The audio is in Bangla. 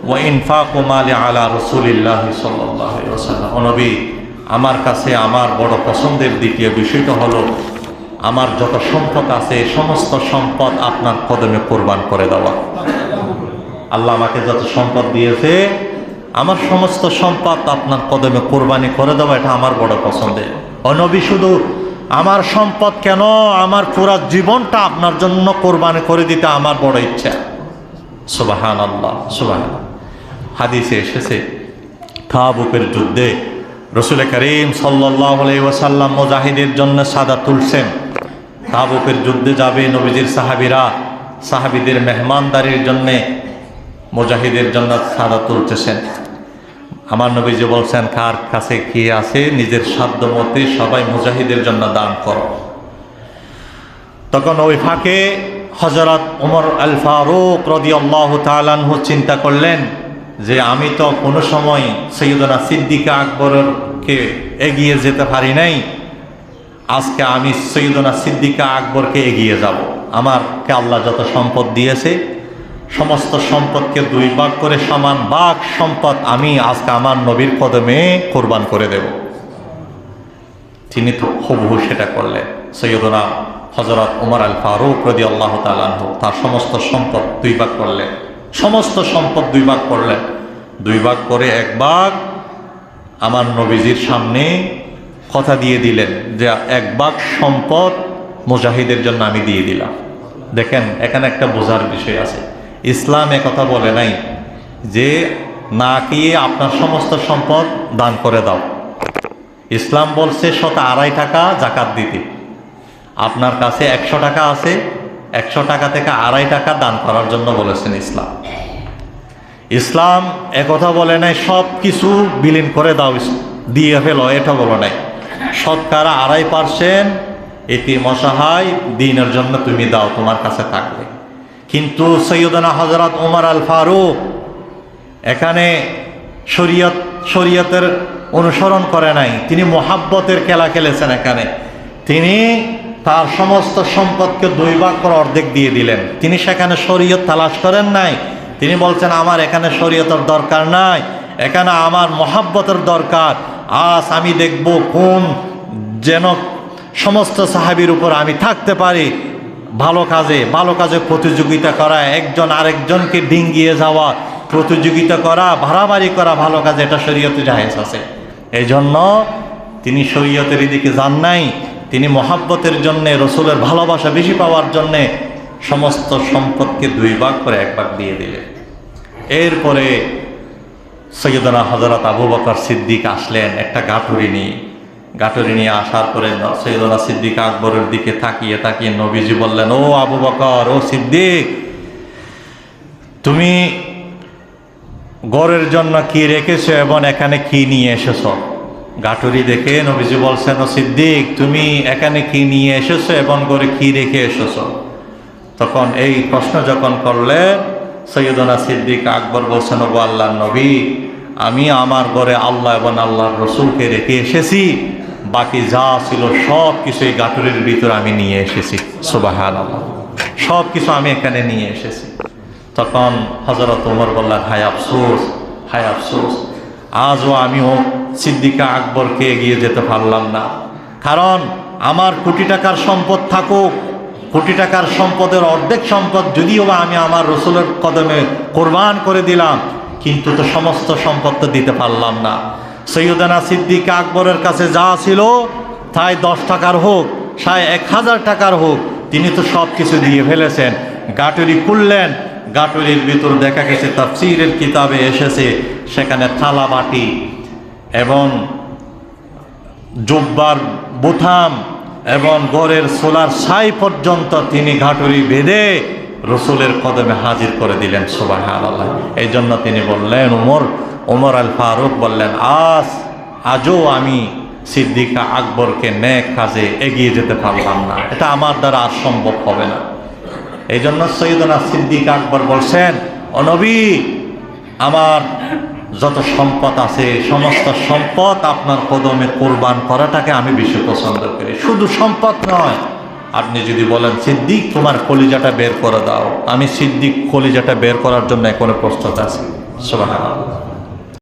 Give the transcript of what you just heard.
ওয়া ইনফাকু মালি আলা রাসূলিল্লাহি সাল্লাল্লাহু আলাইহি ওয়াসাল্লাম। ও নবী, আমার কাছে আমার বড় পছন্দের দ্বিতীয় বিষয়টা হলো আমার যত সম্পদ আছে সমস্ত সম্পদ আপনার কদমে কোরবান করে দেওয়া। আল্লাহ আমাকে যত সম্পদ দিয়েছে আমার সমস্ত সম্পদ আপনার কদমে কোরবানি করে দেওয়া, এটা আমার বড় পছন্দের। ও নবী, শুধু আমার সম্পদ কেন, আমার পুরো জীবনটা আপনার জন্য কোরবানি করে দিতে আমার বড় ইচ্ছা। সুবহানাল্লাহ, সুবহানাল্লাহ। হাদিসে এসেছে তাবুকের যুদ্ধে রাসূল করিম সাল্লাল্লাহু আলাইহি ওয়াসাল্লাম মুজাহিদের জন্য সাদা তুলছেন। তাবুকের যুদ্ধে যাবে নবীজির সাহাবীদের মেহমানদারির জন্য মুজাহিদের জন্য সাদা তুলতেছেন। আমার নবীজি বলছেন, কার কাছে কি আছে নিজের সাধ্য মতে সবাই মুজাহিদের জন্য দান করো। তখন ওই ফাঁকে হযরত ওমর আল ফারুক রাদিয়াল্লাহু তাআলা আনহু চিন্তা করলেন যে আমি তো কোনো সময় সৈয়দনা সিদ্দিকা আকবরকে এগিয়ে যেতে পারি নাই, আজকে আমি সৈয়দনা সিদ্দিকা আকবরকে এগিয়ে যাব। আমাকে আল্লাহ যত সম্পদ দিয়েছে সমস্ত সম্পদকে দুই ভাগ করে সমান ভাগ সম্পদ আমি আজকে আমার নবীর কদমে কোরবান করে দেব। তিনি তো হুবহু সেটা করলেন। সৈয়দনা হযরত ওমর আল ফারুক রাদিয়াল্লাহু তাআলা আনহু তার সমস্ত সম্পদ দুই ভাগ করলেন। সমস্ত সম্পদ দুই ভাগ করলেন। দুই ভাগ করে এক ভাগ আমার নবীজির সামনে কথা দিয়ে দিলেন যে এক ভাগ সম্পদ মুজাহিদের জন্য আমি দিয়ে দিলাম। দেখেন, এখানে একটা বোঝার বিষয় আছে। ইসলাম কথা বলে নাই যে না খেয়ে আপনার সমস্ত সম্পদ দান করে দাও। ইসলাম বলছে 2.5 টাকা জাকাত দিতে। আপনার কাছে 100 টাকা আছে, 100 টাকা থেকে 2.5 টাকা দান করার জন্য বলেছেন ইসলাম। ইসলাম কথা বলে নাই সব কিছু বিলীন করে দাও, দিয়ে ফেলো, এটা বলে নাই। শতকরা 2.5% এতিম অসহায় দ্বীনের জন্য তুমি দাও, তোমার কাছে থাকবে। কিন্তু সৈয়দনা হযরত ওমর আল ফারুক এখানে শরীয়তের অনুসরণ করে নাই, তিনি মোহাব্বতের খেলা খেলেছেন। এখানে তিনি তার সমস্ত সম্পদকে দুই ভাগ করে অর্ধেক দিয়ে দিলেন। তিনি সেখানে শরীয়ত তালাশ করেন নাই। তিনি বলছেন আমার এখানে শরীয়তের দরকার নাই, এখানে আমার মোহাব্বতের দরকার। আজ আমি দেখব কোন যেন সমস্ত সাহাবীর উপর আমি থাকতে পারি, ভালো কাজে প্রতিযোগিতা করা, একজন আরেকজনকে ডিঙ্গিয়ে যাওয়া, প্রতিযোগিতা করা, ভাড়াবাড়ি করা ভালো কাজে, এটা শরীয়তে জায়েজ আছে। এই জন্য তিনি শরীয়তের দিকে যান নাই। তিনি মোহাব্বতের জন্যে, রসুলের ভালোবাসা বেশি পাওয়ার জন্যে সমস্ত সম্পদকে দুই ভাগ করে এক ভাগ দিয়ে দিলেন। এরপরে সৈয়দনা হযরত আবু বকর সিদ্দিক আসলেন একটা গাটুরি নিয়ে আসার পরে সৈয়দনা সিদ্দিক আকবরের দিকে তাকিয়ে নবীজি বললেন, ও আবু বকর, ও সিদ্দিক, তুমি গড়ের জন্য কি রেখেছো এবং এখানে কি নিয়ে এসেছো? গাটুরি দেখে নবীজি বলছেন, ও সিদ্দিক, তুমি এখানে কি নিয়ে এসেছো এবং গড়ে কি রেখে এসেছো? তখন এই প্রশ্ন যখন করলেন, সৈয়দনা সিদ্দিক আকবর বলছেন, ও আল্লাহর নবী, আমি আমার ঘরে আল্লাহ এবং আল্লাহর রসুলকে রেখে এসেছি, বাকি যা ছিল সব কিছু এই গাটুরির ভিতরে আমি নিয়ে এসেছি। সুবহানাল্লাহ, সব কিছু আমি এখানে নিয়ে এসেছি। তখন হযরত ওমর বললেন, হায় আফসোস, আজও আমিও সিদ্দিকা আকবরকে এগিয়ে যেতে পারলাম না। কারণ আমার কোটি টাকার সম্পদ থাকুক, কোটি টাকার সম্পদের অর্ধেক সম্পদ যদিও বা আমি আমার রসুলের কদমে কোরবান করে দিলাম, কিন্তু তো সমস্ত সম্পদ তো দিতে পারলাম না। সৈয়দনা সিদ্দিকা আকবরের কাছে যা ছিল তাই 10 টাকার হোক, 1000 টাকার হোক, তিনি তো সব কিছু দিয়ে ফেলেছেন। গাটুরি খুললেন, গাটুরির ভিতর দেখা গেছে তাফসীরের কিতাবে এসেছে সেখানে থালা বাটি এবং জুব্বার বোতাম এবং গড়ের সোলার ছাই পর্যন্ত তিনি ঘাটুরি বেঁধে রসুলের কদমে হাজির করে দিলেন। সুবহানাল্লাহ। এই জন্য তিনি বললেন, ওমর আল ফারুক বললেন, আজও আমি সিদ্দিকা আকবরকে নেক কাজে এগিয়ে যেতে পারলাম না, এটা আমার দ্বারা আর সম্ভব হবে না। এই জন্য সৈয়দনা সিদ্দিকা আকবর বলছেন, ও নবী, আমার যত সম্পদ আছে সমস্ত সম্পদ আপনার কদমে কোরবান করাটাকে আমি বেশি পছন্দ করি। শুধু সম্পদ নয়, আপনি যদি বলেন সিদ্দিক তোমার কলিজাটা বের করে দাও, আমি সিদ্দিক কলিজাটা বের করার জন্য এখনো প্রস্তুত আছি। সুবহানাল্লাহ।